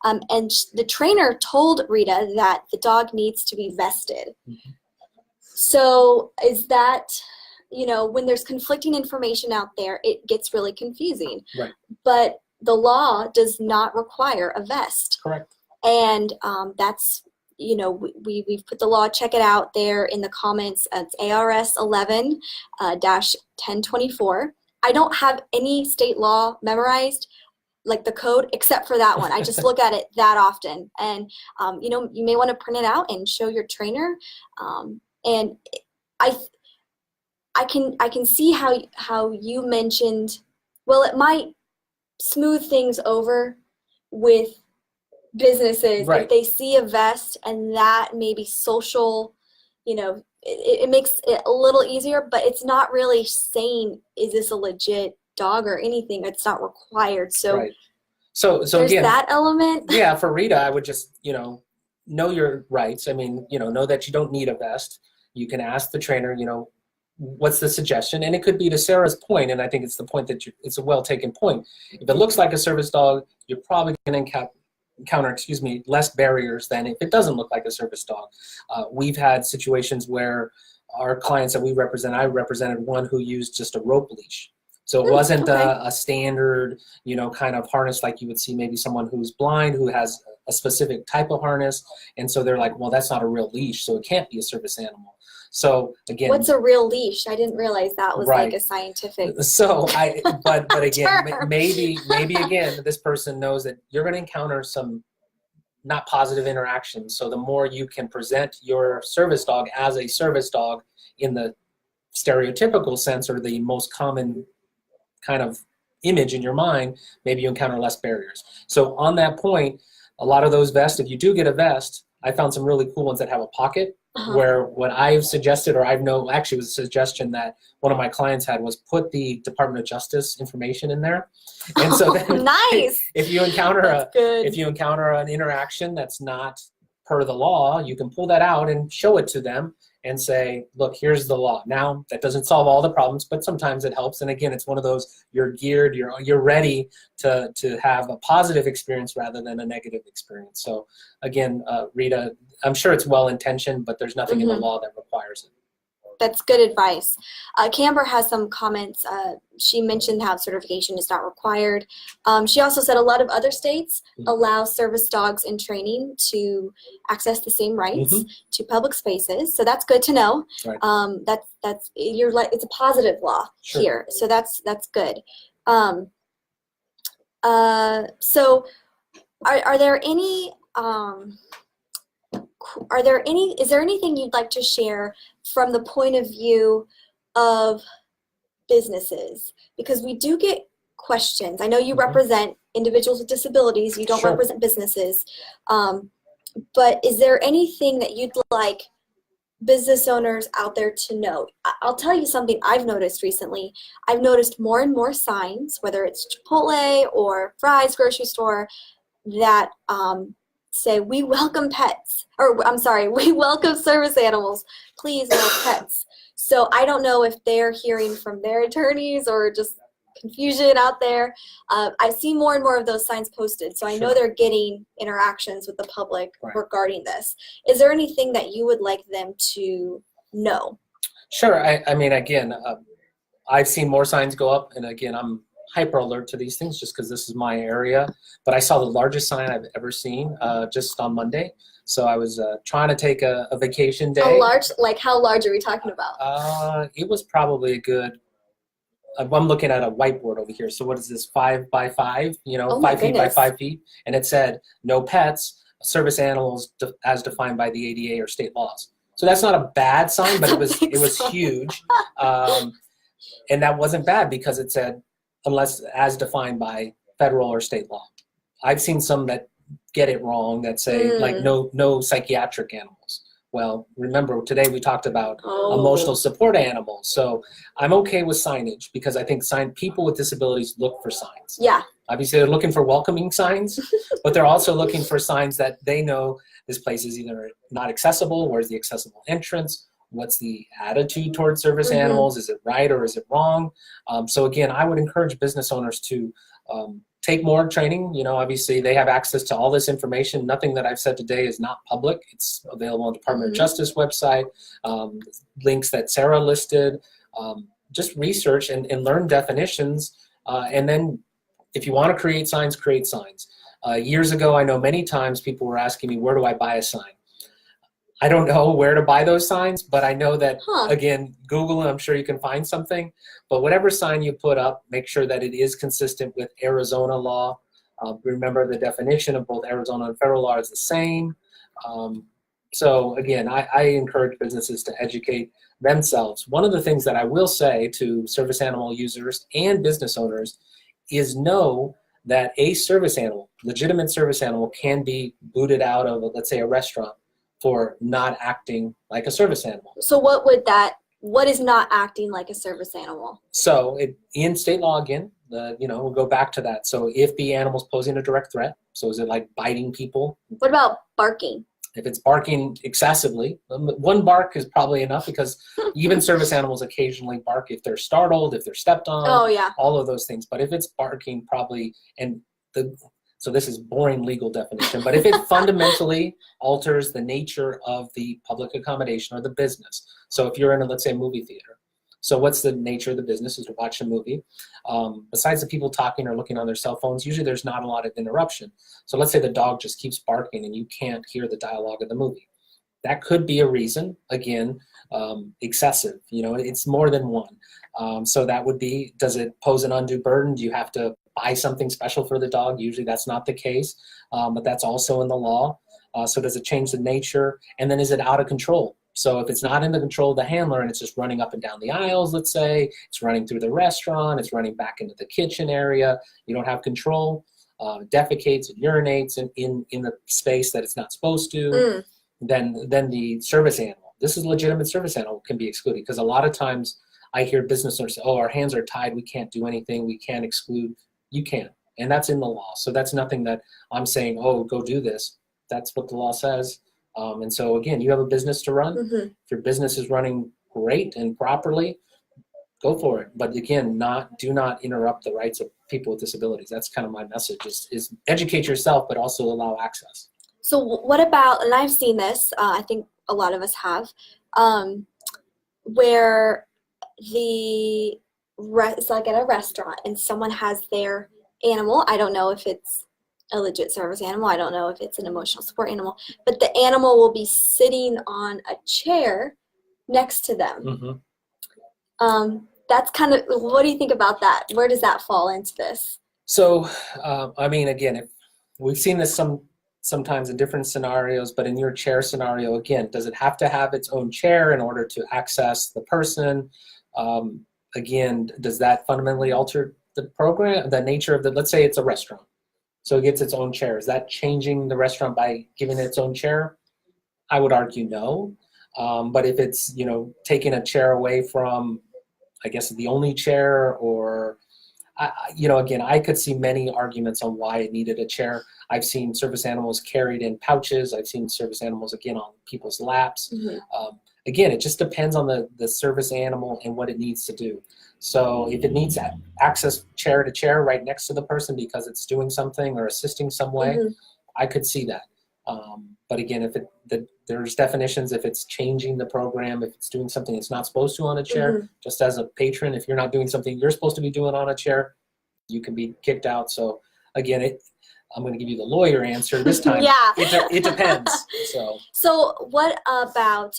And the trainer told Rita that the dog needs to be vested. So is that, when there's conflicting information out there, it gets really confusing. Right. But the law does not require a vest. Correct. And that's, we've put the law, check it out there in the comments. It's ARS 11-1024. I don't have any state law memorized, like the code, except for that one. I just look at it that often. And, you may want to print it out and show your trainer. And I can see how you mentioned, well, it might smooth things over with businesses. Right. If they see a vest and that maybe social, it makes it a little easier, but it's not really saying, is this a legit dog or anything? It's not required. So, right. So there's again, that element. Yeah, for Rita, I would just, know your rights. I mean, know that you don't need a vest. You can ask the trainer, what's the suggestion? And it could be to Sarah's point, and I think it's the point that it's a well-taken point. If it looks like a service dog, you're probably going to encounter, less barriers than if it doesn't look like a service dog. We've had situations where our clients that we represent, I represented one who used just a rope leash. So it wasn't a standard, kind of harness like you would see maybe someone who's blind who has a specific type of harness. And so they're like, well, that's not a real leash, so it can't be a service animal. So again, what's a real leash? I didn't realize that was right. like a scientific. So but again, maybe again, this person knows that you're going to encounter some not positive interactions. So the more you can present your service dog as a service dog in the stereotypical sense, or the most common kind of image in your mind, maybe you encounter less barriers. So on that point, a lot of those vests, if you do get a vest, I found some really cool ones that have a pocket. Where what I've suggested, or actually was a suggestion that one of my clients had, was put the Department of Justice information in there. And so then nice. If you encounter an interaction that's not per the law, you can pull that out and show it to them and say, look, here's the law. Now, that doesn't solve all the problems, but sometimes it helps. And again, it's one of those, you're geared, you're ready to have a positive experience rather than a negative experience. So again, Rita, I'm sure it's well-intentioned, but there's nothing in the law that requires it. That's good advice. Camber has some comments. She mentioned how certification is not required. She also said a lot of other states allow service dogs in training to access the same rights to public spaces. So that's good to know. Right. It's a positive law here. So that's good. So are there any is there anything you'd like to share from the point of view of businesses? Because we do get questions. I know you represent individuals with disabilities, you don't represent businesses, but is there anything that you'd like business owners out there to know? I'll tell you something I've noticed recently. I've noticed more and more signs, whether it's Chipotle or Fry's grocery store, that say, we welcome pets, or I'm sorry, we welcome service animals, please no pets. So I don't know if they're hearing from their attorneys or just confusion out there. I see more and more of those signs posted, so I know they're getting interactions with the public regarding this. Is there anything that you would like them to know? Sure. I mean, again, I've seen more signs go up, and again, I'm hyper alert to these things just because this is my area. But I saw the largest sign I've ever seen just on Monday. So I was trying to take a vacation day. Like how large are we talking about? It was probably a good, I'm looking at a whiteboard over here. So what is this, 5 by 5? 5 feet by 5 feet. And it said, no pets, service animals as defined by the ADA or state laws. So that's not a bad sign, but it was huge. And that wasn't bad because it said, unless as defined by federal or state law. I've seen some that get it wrong that say like no psychiatric animals. Well, remember today we talked about emotional support animals. So I'm okay with signage because I think people with disabilities look for signs. Yeah. Obviously they're looking for welcoming signs, but they're also looking for signs that they know this place is either not accessible, where's the accessible entrance, what's the attitude towards service animals? Is it right or is it wrong? So again, I would encourage business owners to take more training. Obviously they have access to all this information. Nothing that I've said today is not public. It's available on the Department of Justice website, links that Sarah listed. Just research and learn definitions. And then if you want to create signs, create signs. Years ago, I know many times people were asking me, where do I buy a sign? I don't know where to buy those signs, but I know that, again, Google and I'm sure you can find something. But whatever sign you put up, make sure that it is consistent with Arizona law. Remember the definition of both Arizona and federal law is the same. So again, I encourage businesses to educate themselves. One of the things that I will say to service animal users and business owners is know that a service animal, legitimate service animal, can be booted out of, let's say, a restaurant for not acting like a service animal. So what is not acting like a service animal? So in state law again, we'll go back to that. So if the animal's posing a direct threat, so is it like biting people? What about barking? If it's barking excessively, one bark is probably enough because even service animals occasionally bark if they're startled, if they're stepped on, all of those things. But if it's barking probably, so this is boring legal definition, but if it fundamentally alters the nature of the public accommodation or the business. So if you're in let's say a movie theater, so what's the nature of the business is to watch a movie. Besides the people talking or looking on their cell phones, usually there's not a lot of interruption. So let's say the dog just keeps barking and you can't hear the dialogue of the movie. That could be a reason, again, excessive, it's more than one. So that would be, does it pose an undue burden? Do you have to buy something special for the dog? Usually that's not the case, but that's also in the law. So does it change the nature? And then is it out of control? So if it's not in the control of the handler and it's just running up and down the aisles, let's say, it's running through the restaurant, it's running back into the kitchen area, you don't have control, defecates and urinates in the space that it's not supposed to, then the service animal, this is legitimate service animal, can be excluded. Because a lot of times I hear business owners say, our hands are tied, we can't do anything, we can't exclude. You can, and that's in the law. So that's nothing that I'm saying, go do this. That's what the law says. And so again, you have a business to run. If your business is running great and properly, go for it. But again, do not interrupt the rights of people with disabilities. That's kind of my message is educate yourself, but also allow access. So what about, and I've seen this, I think a lot of us have, where it's like at a restaurant and someone has their animal. I don't know if it's a legit service animal. I don't know if it's an emotional support animal, but the animal will be sitting on a chair next to them. That's kind of, what do you think about that? Where does that fall into this? So, I mean, again, we've seen this sometimes in different scenarios, but in your chair scenario, again, does it have to have its own chair in order to access the person? Again, does that fundamentally alter the program, the nature of let's say it's a restaurant. So it gets its own chair. Is that changing the restaurant by giving it its own chair? I would argue no. But if it's, taking a chair away from, I guess, the only chair, or, again, I could see many arguments on why it needed a chair. I've seen service animals carried in pouches. I've seen service animals, again, on people's laps. Again, it just depends on the service animal and what it needs to do. So if it needs access chair to chair right next to the person because it's doing something or assisting some way, I could see that. But again, there's definitions if it's changing the program, if it's doing something it's not supposed to on a chair. Just as a patron, if you're not doing something you're supposed to be doing on a chair, you can be kicked out. So again, I'm going to give you the lawyer answer this time. Yeah. It depends. So what about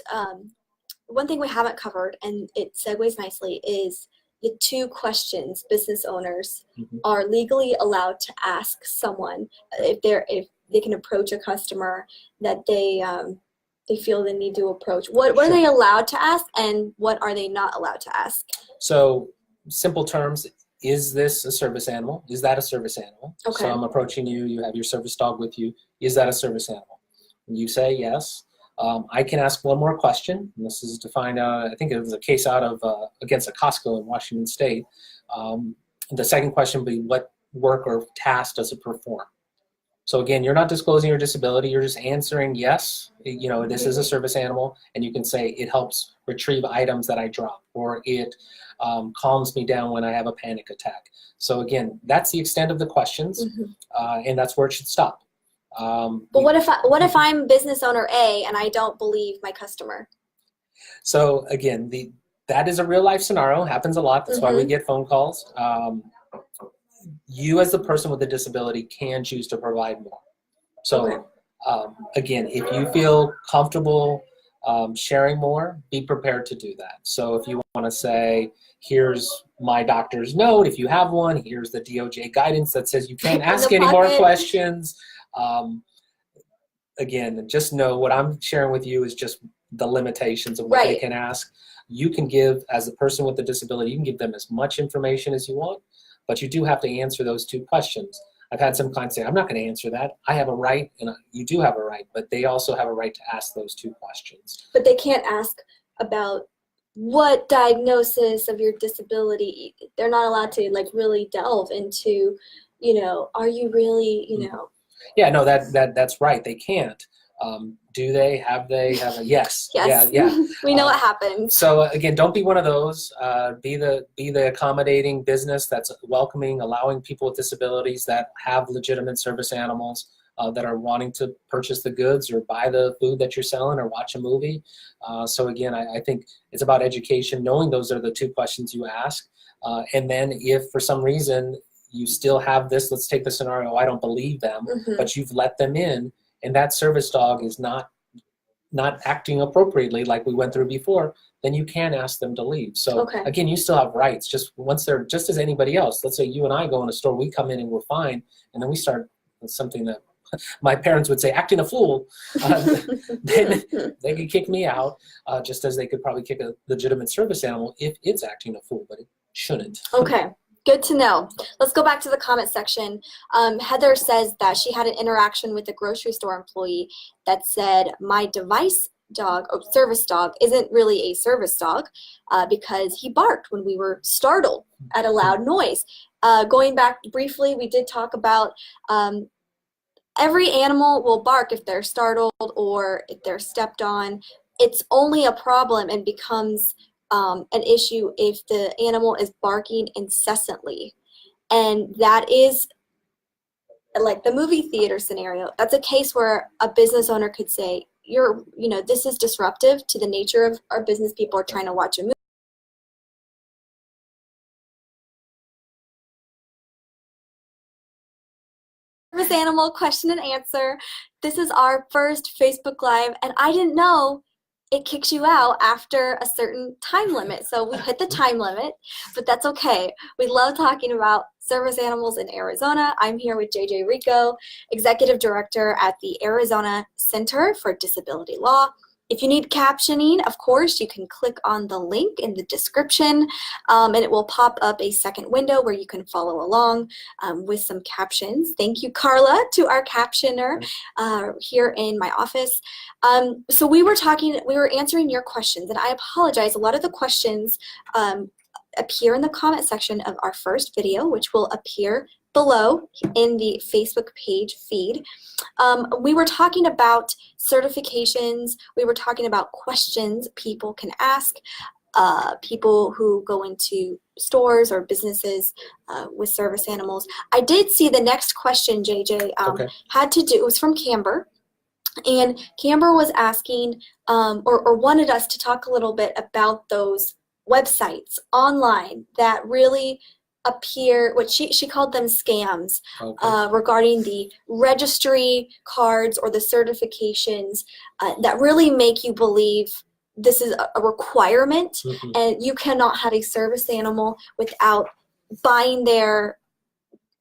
one thing we haven't covered, and it segues nicely, is the 2 questions business owners are legally allowed to ask someone if they can approach a customer that they feel they need to approach. What are they allowed to ask, and what are they not allowed to ask? So, simple terms. Is this a service animal? Is that a service animal? Okay. So I'm approaching you. You have your service dog with you. Is that a service animal? And you say yes. I can ask one more question. And this is to find out. I think it was a case out of against a Costco in Washington State. The second question would be, what work or task does it perform? So again, you're not disclosing your disability. You're just answering yes. This is a service animal, and you can say it helps retrieve items that I drop, or it calms me down when I have a panic attack. So again, that's the extent of the questions, and that's where it should stop. But what if I'm business owner A and I don't believe my customer? So again, that is a real life scenario. Happens a lot. That's why we get phone calls. You as the person with a disability can choose to provide more. So again, if you feel comfortable sharing more, be prepared to do that. So if you want to say, here's my doctor's note, if you have one, here's the DOJ guidance that says you can't ask any more questions. Again, just know what I'm sharing with you is just the limitations of what they can ask. You can give, as a person with a disability, you can give them as much information as you want, but you do have to answer those 2 questions. I've had some clients say, I'm not going to answer that. I have a right, and you do have a right, but they also have a right to ask those 2 questions. But they can't ask about what diagnosis of your disability. They're not allowed to really delve into, are you really, Yeah, no, that's right. They can't. Do they? Have they? Yes. Yes. Yeah. We know what happens. So again, don't be one of those. Be the accommodating business that's welcoming, allowing people with disabilities that have legitimate service animals that are wanting to purchase the goods or buy the food that you're selling or watch a movie. So again, I think it's about education, knowing those are the 2 questions you ask. And then if for some reason you still have this, let's take the scenario, I don't believe them, but you've let them in, and that service dog is not acting appropriately like we went through before, then you can ask them to leave. So again, you still have rights. Just once they're just as anybody else. Let's say you and I go in a store, we come in and we're fine, and then we start with something that my parents would say, acting a fool. Then they could kick me out, just as they could probably kick a legitimate service animal if it's acting a fool, but it shouldn't. Okay. Good to know. Let's go back to the comment section. Heather says that she had an interaction with a grocery store employee that said, my device dog, or service dog, isn't really a service dog because he barked when we were startled at a loud noise. Going back briefly, we did talk about every animal will bark if they're startled or if they're stepped on. It's only a problem and becomes an issue if the animal is barking incessantly. And that is like the movie theater scenario. That's a case where a business owner could say, this is disruptive to the nature of our business. People are trying to watch a movie. Service animal question and answer. This is our first Facebook Live, and I didn't know it kicks you out after a certain time limit. So we hit the time limit, but that's okay. We love talking about service animals in Arizona. I'm here with JJ Rico, Executive Director at the Arizona Center for Disability Law. If you need captioning, of course, you can click on the link in the description, and it will pop up a second window where you can follow along with some captions. Thank you, Carla, to our captioner here in my office. So we were answering your questions, and I apologize. A lot of the questions appear in the comment section of our first video, which will appear below in the Facebook page feed. We were talking about certifications. We were talking about questions people can ask people who go into stores or businesses with service animals. I did see the next question, JJ, it was from Camber. And Camber was asking or wanted us to talk a little bit about those websites online that really appear, what she called them scams, regarding the registry cards or the certifications that really make you believe this is a requirement, and you cannot have a service animal without buying their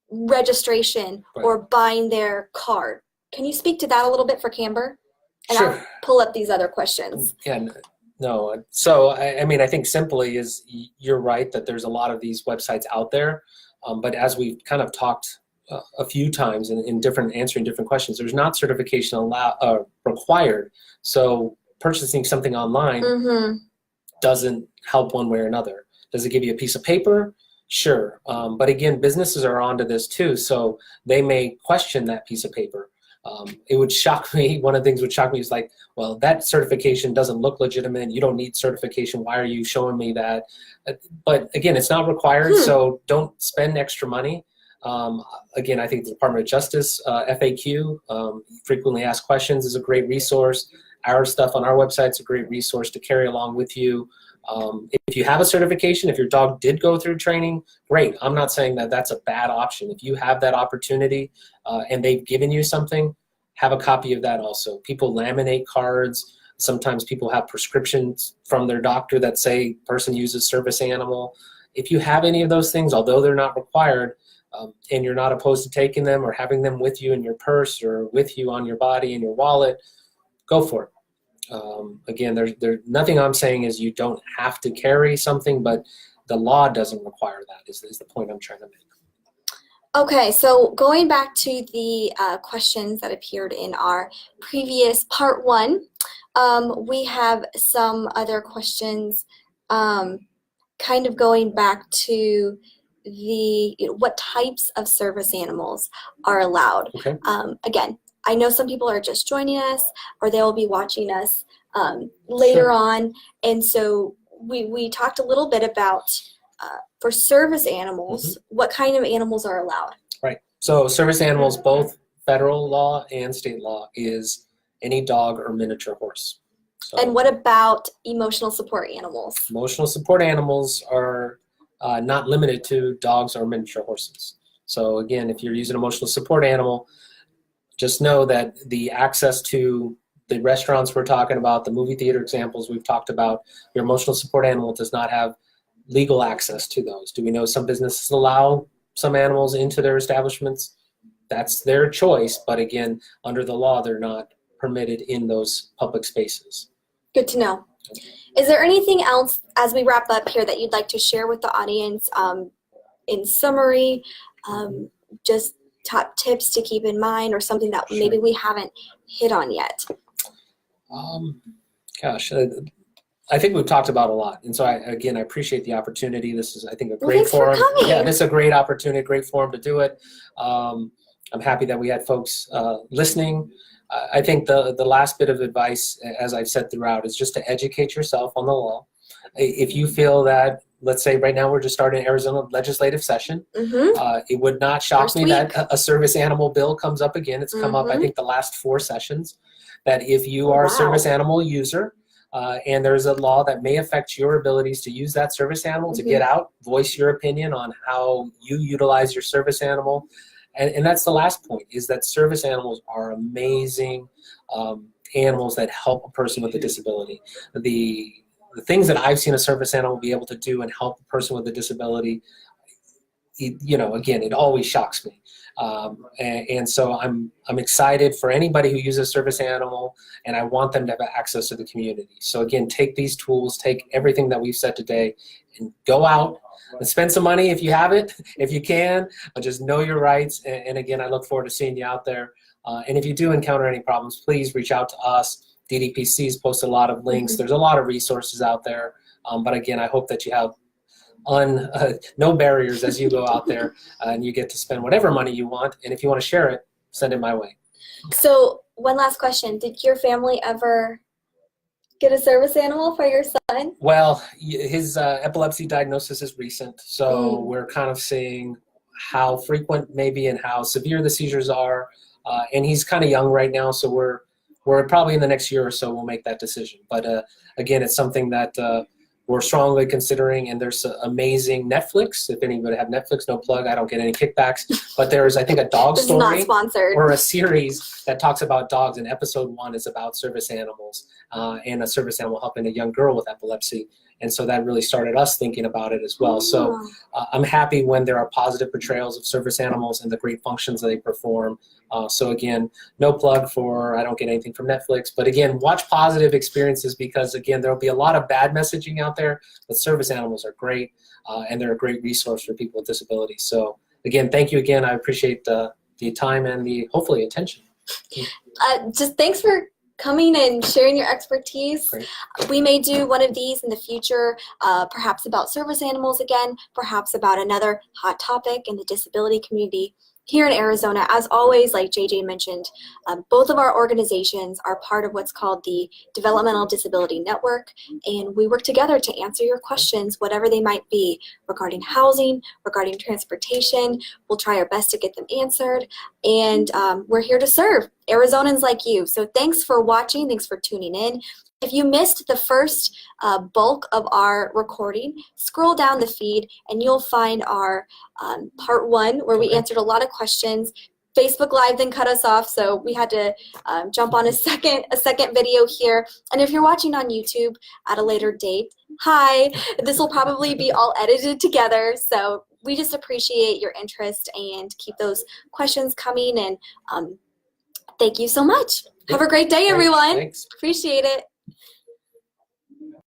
registration or buying their card. Can you speak to that a little bit for Camber? And Sure. I'll pull up these other questions. Yeah. No. So, I mean, I think simply is you're right that there's a lot of these websites out there. But as we've kind of talked a few times in answering different questions, there's not certification required. So purchasing something online doesn't help one way or another. Does it give you a piece of paper? Sure. But again, businesses are onto this too. So they may question that piece of paper. It would shock me. One of the things that would shock me is like, well, that certification doesn't look legitimate. You don't need certification. Why are you showing me that? But again, it's not required, so don't spend extra money. Again, I think the Department of Justice FAQ, frequently asked questions, is a great resource. Our stuff on our website is a great resource to carry along with you. If you have a certification, if your dog did go through training, great. I'm not saying that that's a bad option. If you have that opportunity and they've given you something, have a copy of that also. People laminate cards. Sometimes people have prescriptions from their doctor that say person uses service animal. If you have any of those things, although they're not required, and you're not opposed to taking them or having them with you in your purse or with you on your body in your wallet, go for it. Again, there's nothing I'm saying is you don't have to carry something, but the law doesn't require that is the point I'm trying to make. Okay, so going back to the questions that appeared in our previous part one, we have some other questions kind of going back to what types of service animals are allowed. Okay. Again, I know some people are just joining us or they'll be watching us later on, and so we talked a little bit about for service animals, what kind of animals are allowed? Right. So service animals, both federal law and state law, is any dog or miniature horse. So, and what about emotional support animals? Emotional support animals are not limited to dogs or miniature horses. So again, if you're using an emotional support animal, just know that the access to the restaurants we're talking about, the movie theater examples we've talked about, your emotional support animal does not have legal access to those. Do we know some businesses allow some animals into their establishments? That's their choice, but again, under the law, they're not permitted in those public spaces. Good to know. Is there anything else as we wrap up here that you'd like to share with the audience in summary, just top tips to keep in mind or something that maybe we haven't hit on yet? I think we've talked about a lot, and so I appreciate the opportunity. This is, I think, a great thanks forum. For coming. Yeah, this is a great opportunity, a great forum to do it. I'm happy that we had folks listening. I think the last bit of advice, as I've said throughout, is just to educate yourself on the law. If you feel that let's say right now we're just starting Arizona legislative session. It would not shock me that a service animal bill comes up again. It's come up, I think, the last 4 sessions. That if you are a service animal user and there's a law that may affect your abilities to use that service animal, to get out, voice your opinion on how you utilize your service animal. And that's the last point, is that service animals are amazing animals that help a person with a disability. The things that I've seen a service animal be able to do and help a person with a disability, again, it always shocks me. And so I'm excited for anybody who uses a service animal, and I want them to have access to the community. So again, take these tools, take everything that we've said today, and go out and spend some money if you have it, if you can, but just know your rights. And again, I look forward to seeing you out there. And if you do encounter any problems, please reach out to us. DDPC's posted a lot of links. There's a lot of resources out there. But again, I hope that you have no barriers as you go out there and you get to spend whatever money you want. And if you want to share it, send it my way. So one last question. Did your family ever get a service animal for your son? Well, his epilepsy diagnosis is recent. So we're kind of seeing how frequent maybe and how severe the seizures are. And he's kind of young right now. So we're probably in the next year or so we'll make that decision. But again, it's something that we're strongly considering, and there's amazing Netflix. If anybody have Netflix, no plug, I don't get any kickbacks. But there's, I think, a dog story not sponsored. Or a series that talks about dogs, and episode 1 is about service animals and a service animal helping a young girl with epilepsy. And so that really started us thinking about it as well. So I'm happy when there are positive portrayals of service animals and the great functions that they perform. So again, no plug for I don't get anything from Netflix. But again, watch positive experiences, because again, there'll be a lot of bad messaging out there, but service animals are great and they're a great resource for people with disabilities. So again, thank you again. I appreciate the time and the hopefully attention. Just thanks for coming and sharing your expertise. Great. We may do one of these in the future, perhaps about service animals again, perhaps about another hot topic in the disability community here in Arizona. As always, like JJ mentioned, both of our organizations are part of what's called the Developmental Disability Network, and we work together to answer your questions, whatever they might be, regarding housing, regarding transportation. We'll try our best to get them answered, and we're here to serve Arizonans like you. So thanks for watching, thanks for tuning in. If you missed the first bulk of our recording, scroll down the feed and you'll find our part 1 where we answered a lot of questions. Facebook Live then cut us off, so we had to jump on a second video here. And if you're watching on YouTube at a later date, hi, this will probably be all edited together. So we just appreciate your interest and keep those questions coming. And thank you so much. Have a great day, everyone. Thanks. Appreciate it.